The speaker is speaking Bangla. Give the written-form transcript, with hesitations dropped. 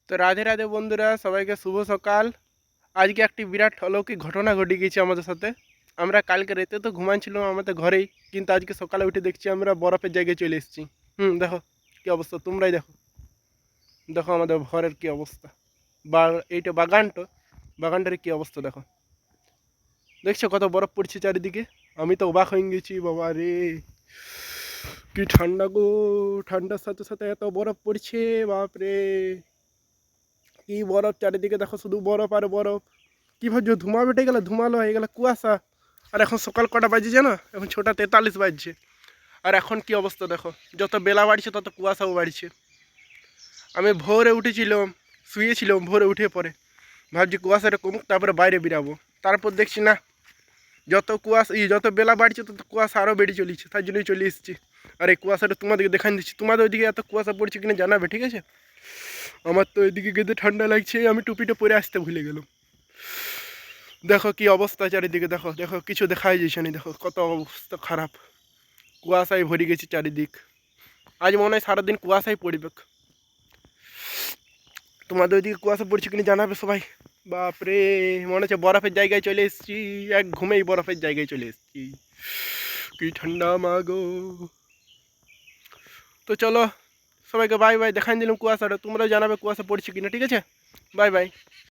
তো রাধে রাধে বন্ধুরা, সবাইকে শুভ সকাল। আজকে একটি বিরাট অলৌকিক ঘটনা ঘটে গিয়েছে আমাদের সাথে। আমরা কালকে রাতে তো ঘুমাচ্ছিলাম আমাদের ঘরেই, কিন্তু আজকে সকালে উঠে দেখছি আমরা বরফের জায়গায় চলে এসেছি। দেখো কি অবস্থা, তোমরাই দেখো। দেখো আমাদের ঘরের কি অবস্থা, বা এইটা বাগানটার কি অবস্থা দেখো। দেখছো কত বরফ পড়ছে চারিদিকে। আমি তো অবাক হয়ে গেছি, বাবা রে কি ঠান্ডা গো। ঠান্ডার সাথে সাথে এত বরফ পড়ছে, বাপ রে। কি বরফ চারিদিকে দেখো, শুধু বরফ আর বরফ। কি ভাবছো ধুমা বেটে গেল, ধুমালো হয়ে গেল, কুয়াশা। আর এখন সকাল কটা বাজে জানো? এখন 6টা 43 বাজছে। আর এখন কি অবস্থা দেখো, যত বেলা বাড়ছে তত কুয়াশাও বাড়ছে। আমি ভোরে উঠেছিলাম, শুয়েছিলাম, ভোরে উঠে পরে ভাবছি কুয়াশাটা কমুক তারপরে বাইরে বেরাবো। তারপর দেখছি না, যত বেলা বাড়ছে তত কুয়াশা আরও বেড়ে চলেছে, তার জন্যই চলে এসেছি। আর এই কুয়াশাটা তোমাদেরকে দেখান দিচ্ছি। তোমাদের ওইদিকে এত কুয়াশা পড়ছে কিনা জানাবে, ঠিক আছে? আমার তো এদিকে গেতে ঠান্ডা লাগছে, আমি টুপিটা পরে আসতে ভুলে গেলাম। দেখো কি অবস্থা চারিদিকে, দেখো দেখো কিছু দেখাই যাচ্ছে না। দেখো কত অবস্থা খারাপ, কুয়াশায় ভরে গেছে চারিদিক। আজ মনে হয় সারাদিন কুয়াশায় পড়বে। তোমাদের ওইদিকে কুয়াশা পড়ছে কিনা জানাবে সবাই। বাপরে, মনে হচ্ছে বরফের জায়গায় চলে এসেছি, এক ঘুমেই বরফের জায়গায় চলে এসেছি। কি ঠান্ডা মাগো। তো চলো, সবাইকে বাই বাই, দেখাই দিলাম কুয়াশাটা। তোমরাও জানাবে কুয়াশা পড়ছে কিনা, ঠিক আছে? Bye bye.